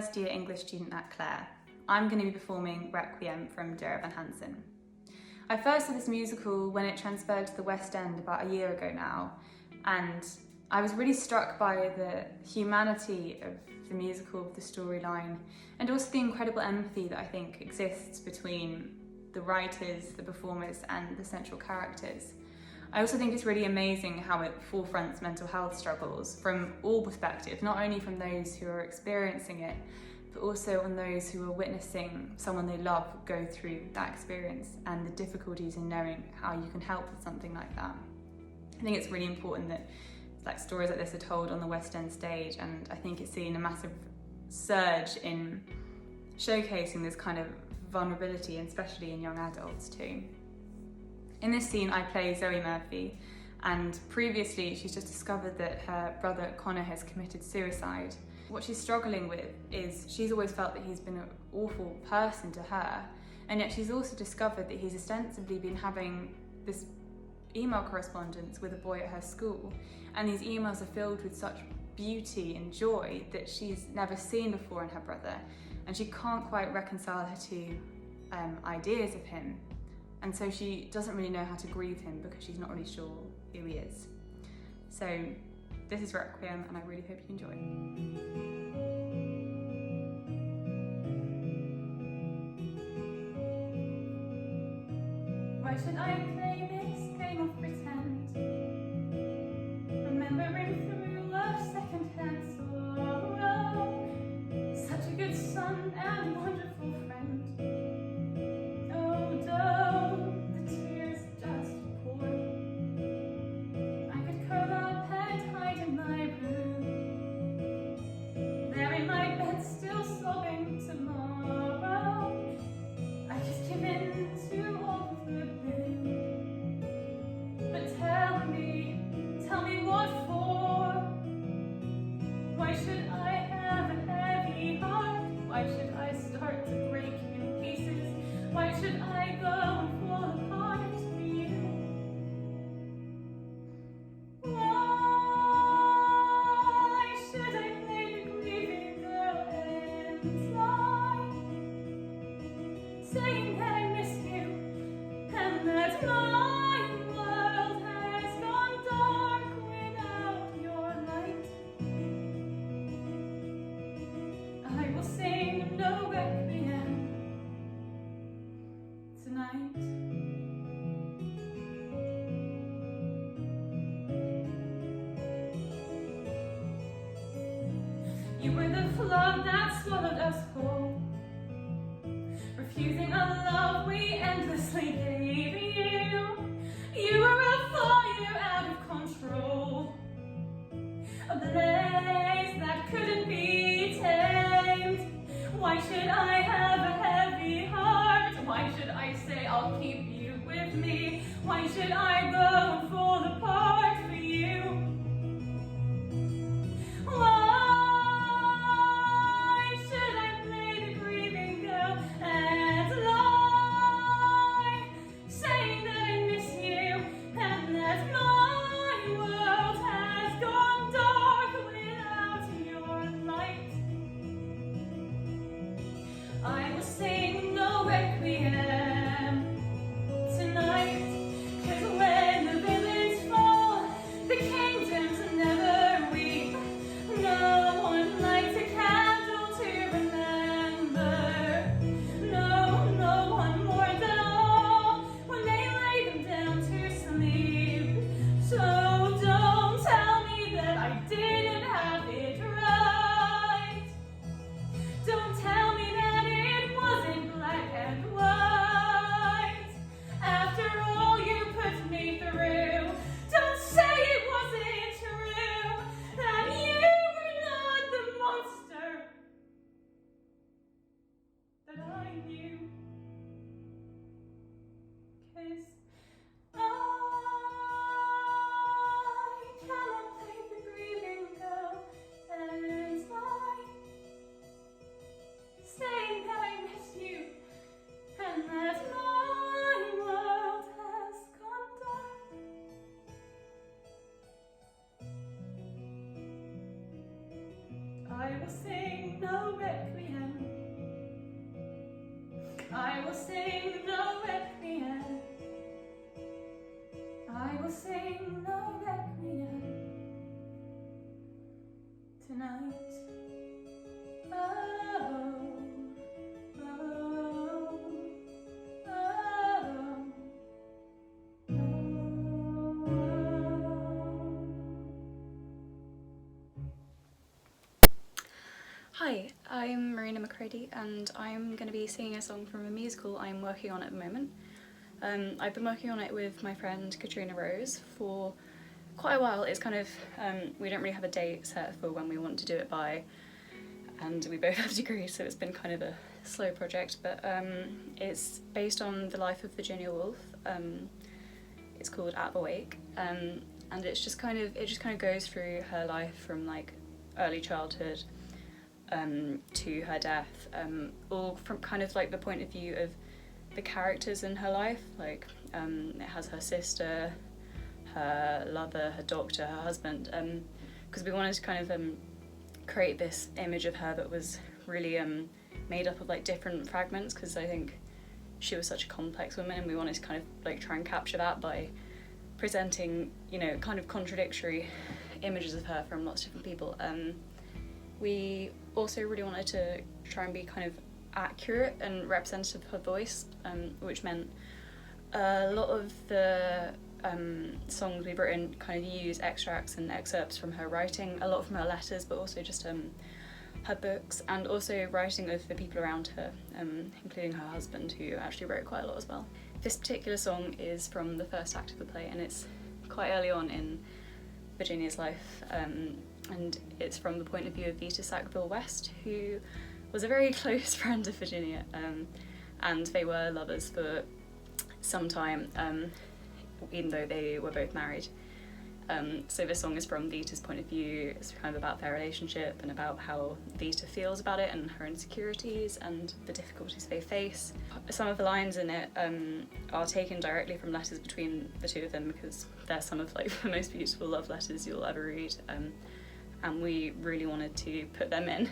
first year English student at Clare. I'm going to be performing Requiem from Dear Evan Hansen. I first saw this musical when it transferred to the West End about a year ago now, and I was really struck by the humanity of the musical, the storyline, and also the incredible empathy that I think exists between the writers, the performers, and the central characters. I also think it's really amazing how it forefronts mental health struggles from all perspectives, not only from those who are experiencing it, but also on those who are witnessing someone they love go through that experience and the difficulties in knowing how you can help with something like that. I think it's really important that stories like this are told on the West End stage, and I think it's seen a massive surge in showcasing this kind of vulnerability, and especially in young adults too. In this scene I play Zoe Murphy, and previously she's just discovered that her brother Connor has committed suicide. What she's struggling with is she's always felt that he's been an awful person to her, and yet she's also discovered that he's ostensibly been having this email correspondence with a boy at her school, and these emails are filled with such beauty and joy that she's never seen before in her brother, and she can't quite reconcile her two ideas of him, and so she doesn't really know how to grieve him because she's not really sure who he is. So this is Requiem, and I really hope you enjoy. Why should I play this game of pretend? Remembering through love's second-hand sorrow, such a good son and wonderful friend. Oh, don't the tears just pour? I could curl up and hide in my room, there in my bed still sobbing tomorrow. I just give in to all of the blue. But tell me what for? Why should I have a heavy heart? Why should I start to break in pieces? Why should I go and fall apart for you? Why should I play the grieving girl and lie, saying that I miss you and that my world has gone dark without your light? I will sing no requiem tonight. You were the flood that swallowed us whole, refusing a love we endlessly gave you. You were a fire out of control, a blaze that couldn't be tamed. Why should I have a heavy heart? Why should I say I'll keep you with me? Why should I go and fall apart for you? Why should I play the grieving girl and lie, saying that I miss you and that my world has gone dark without your light? I will sing no requiem tonight, 'cause when the villains fall, the kingdoms never weep. No one lights a candle to remember. No one mourns at all when they lay them down to sleep. So don't tell me that I didn't have it right. Don't tell me that it wasn't black and white. I will sing no requiem. I will sing no requiem tonight. Oh, oh, oh, Hi, I'm Marina McCready and I'm going to be singing a song from a musical I'm working on at the moment. I've been working on it with my friend Katrina Rose for quite a while. It's kind of, we don't really have a date set for when we want to do it by, and we both have degrees, so it's been kind of a slow project, but it's based on the life of Virginia Woolf. It's called At the Wake, and it just kind of goes through her life from like early childhood to her death, all from kind of like the point of view of the characters in her life. Like it has her sister, her lover, her doctor, her husband, because we wanted to kind of create this image of her that was really made up of like different fragments, because I think she was such a complex woman and we wanted to kind of like try and capture that by presenting, you know, kind of contradictory images of her from lots of different people. We also really wanted to try and be kind of accurate and representative of her voice, which meant a lot of the songs we've written kind of use extracts and excerpts from her writing, a lot from her letters, but also just her books, and also writing of the people around her, including her husband, who actually wrote quite a lot as well. This particular song is from the first act of the play, and it's quite early on in Virginia's life, and it's from the point of view of Vita Sackville-West, who was a very close friend of Virginia, and they were lovers for some time, even though they were both married. So this song is from Vita's point of view. It's kind of about their relationship and about how Vita feels about it and her insecurities and the difficulties they face. Some of the lines in it are taken directly from letters between the two of them, because they're some of like the most beautiful love letters you'll ever read, and we really wanted to put them in.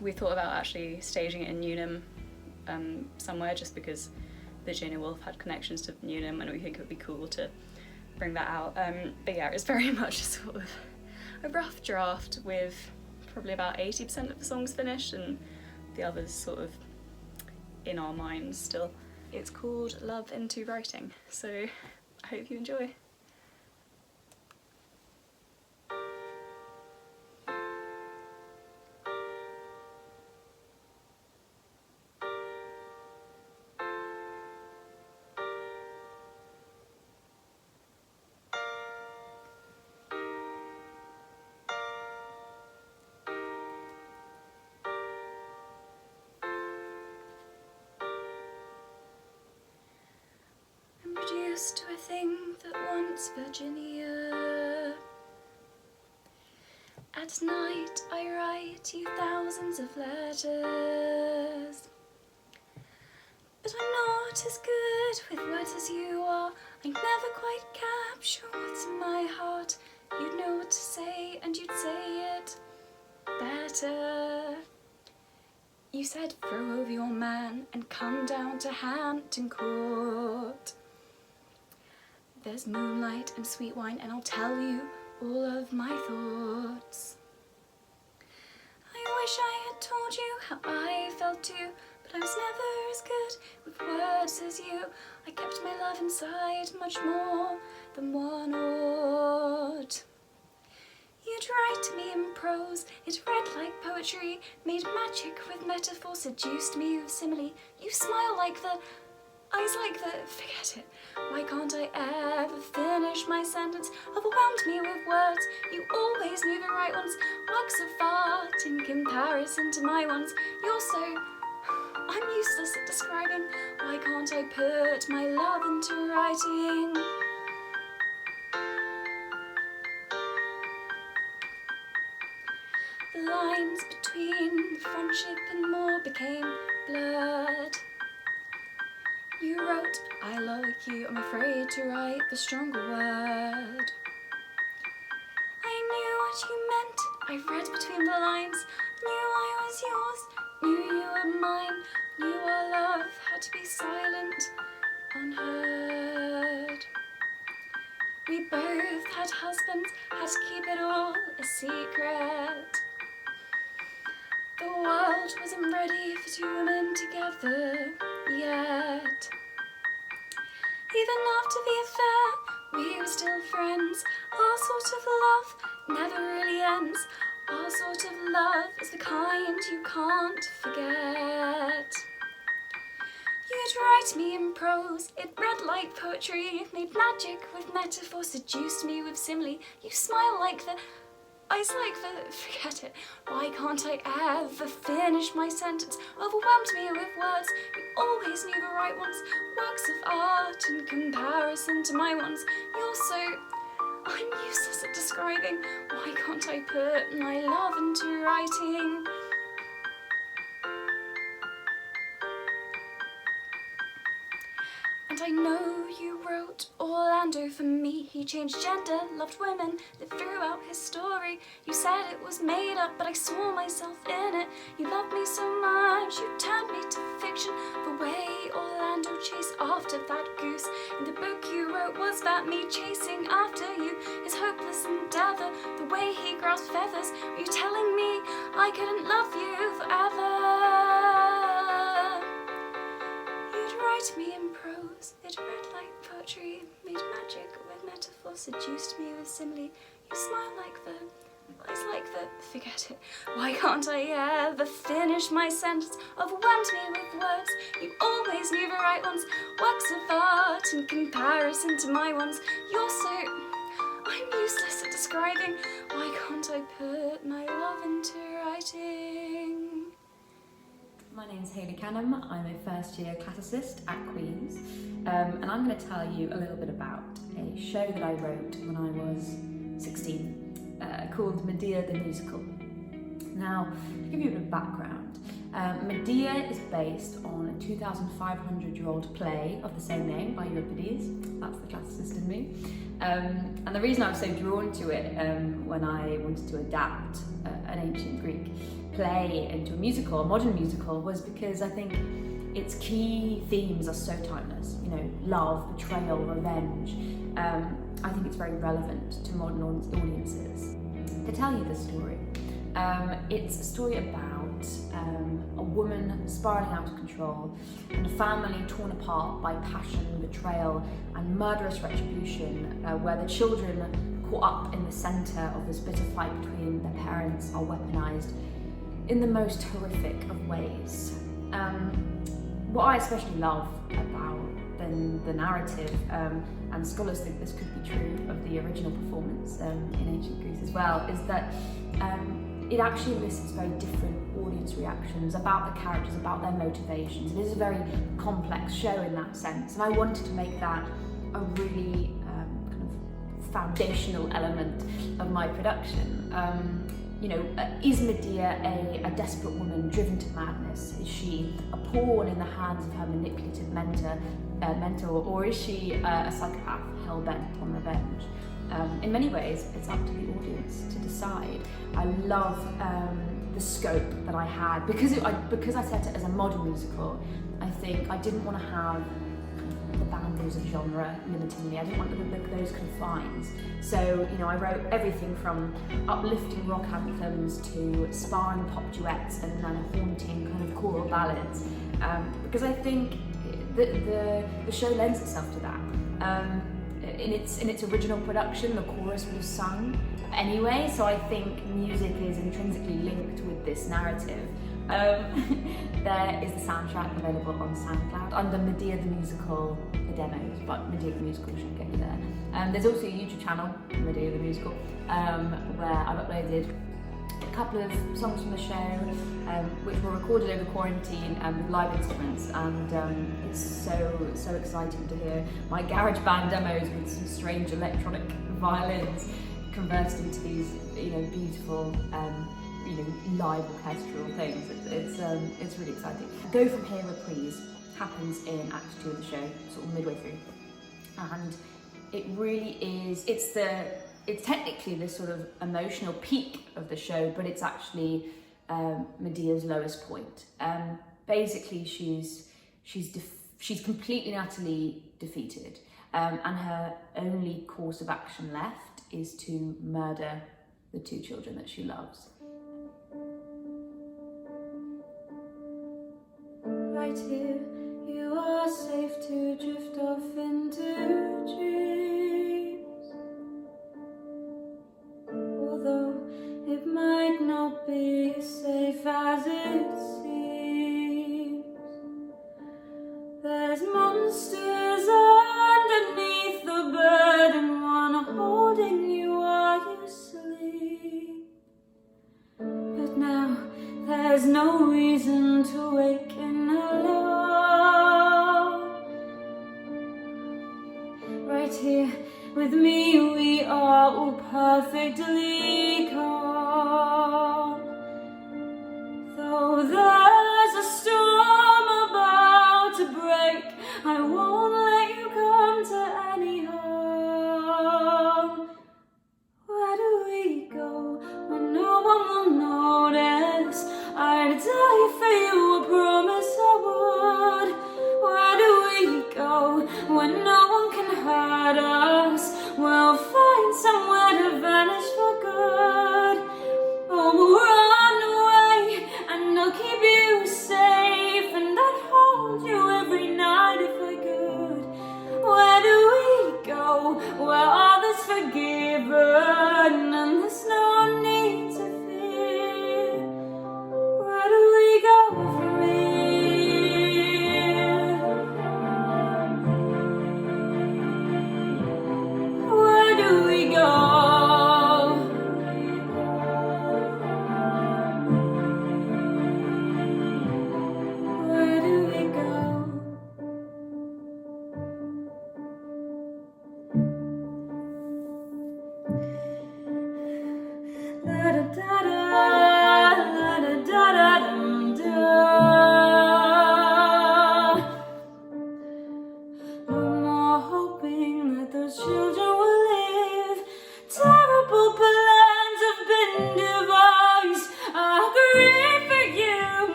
We thought about actually staging it in Newnham somewhere, just because Virginia Woolf had connections to Newnham and we think it would be cool to bring that out. But yeah, it's very much a sort of a rough draft with probably about 80% of the songs finished and the others sort of in our minds still. It's called Love into Writing, so I hope you enjoy. Reduced to a thing that wants Virginia. At night I write you thousands of letters, but I'm not as good with words as you are. I never quite capture what's in my heart. You'd know what to say and you'd say it better. You said throw over your man and come down to Hampton Court. There's moonlight and sweet wine, and I'll tell you all of my thoughts. I wish I had told you how I felt too, but I was never as good with words as you. I kept my love inside much more than one word. You'd write to me in prose, it read like poetry, made magic with metaphor, seduced me with simile. You smile like the eyes like the, forget it. Why can't I ever finish my sentence? Overwhelmed me with words, you always knew the right ones. Works of art in comparison to my ones. You're so, I'm useless at describing. Why can't I put my love into writing? The lines between friendship and more became blurred. You wrote, I love you, I'm afraid to write the stronger word. I knew what you meant, I read between the lines, knew I was yours, knew you were mine, knew our love had to be silent, unheard. We both had husbands, had to keep it all a secret. The world wasn't ready for two women together yet. Even after the affair, we were still friends. Our sort of love never really ends. Our sort of love is the kind you can't forget. You'd write me in prose, it read like poetry, made magic with metaphor, seduced me with simile. You smile like the eyes like the, forget it. Why can't I ever finish my sentence? Overwhelmed me with words, you always knew the right ones. Works of art in comparison to my ones. You're so, I'm useless at describing. Why can't I put my love into writing? And I know you wrote Orlando for me. He changed gender, loved women, lived throughout his story. You said it was made up, but I saw myself in it. You loved me so much, you turned me to fiction. The way Orlando chased after that goose in the book you wrote was about me chasing after you. His hopeless endeavour, the way he grasped feathers. Were you telling me I couldn't love you forever? Write me in prose, it read like poetry, made magic with metaphor, seduced me with simile. You smile like the, eyes like the, forget it. Why can't I ever finish my sentence? Overwhelmed me with words, you always knew the right ones. Works of art in comparison to my ones. You're so, I'm useless at describing. Why can't I put my love into writing? My name's Hayley Canham. I'm a first year classicist at Queen's, and I'm going to tell you a little bit about a show that I wrote when I was 16 called Medea the Musical. Now, to give you a bit of background, Medea is based on a 2,500-year-old play of the same name by Euripides. That's the classicist in me. And the reason I was so drawn to it when I wanted to adapt an ancient Greek play into a musical, a modern musical, was because I think its key themes are so timeless. You know, love, betrayal, revenge. I think it's very relevant to modern audiences. To tell you the story, it's a story about a woman spiraling out of control and a family torn apart by passion, betrayal and murderous retribution, where the children caught up in the centre of this bitter fight between their parents are weaponised in the most horrific of ways. What I especially love about the narrative, and scholars think this could be true of the original performance in ancient Greece as well, is that it actually elicits very different audience reactions about the characters, about their motivations. It is a very complex show in that sense, and I wanted to make that a really kind of foundational element of my production. You know, is Medea a desperate woman driven to madness? Is she a pawn in the hands of her manipulative mentor, or is she a psychopath hell-bent on revenge? In many ways, it's up to the audience to decide. I love the scope that I had, because I set it as a modern musical. I think I didn't want to have the boundaries of genre limiting me. I didn't want those confines. So, you know, I wrote everything from uplifting rock anthems to sparring pop duets and then haunting kind of choral ballads, because I think the show lends itself to that. In its original production, the chorus was sung anyway, so I think music is intrinsically linked with this narrative. There is the soundtrack available on SoundCloud under Medea the Musical, the demos, but Medea the Musical should get you there. There's also a YouTube channel, Medea the Musical, where I've uploaded a couple of songs from the show, which were recorded over quarantine with live instruments, and it's so exciting to hear my garage band demos with some strange electronic violins converted into these, you know, beautiful live orchestral things. It's really exciting. Go From Here reprise happens in Act 2 of the show, sort of midway through, and it really is. It's technically this sort of emotional peak of the show, but it's actually Medea's lowest point. Basically, she's she's completely and utterly defeated, and her only course of action left is to murder the 2 children that she loves. Right here, you are safe to drift off into dreams, although it might not be as safe as it seems. There's monsters underneath the bed and one holding you while you sleep. But now there's no reason to waken alone. Right here with me we are all perfectly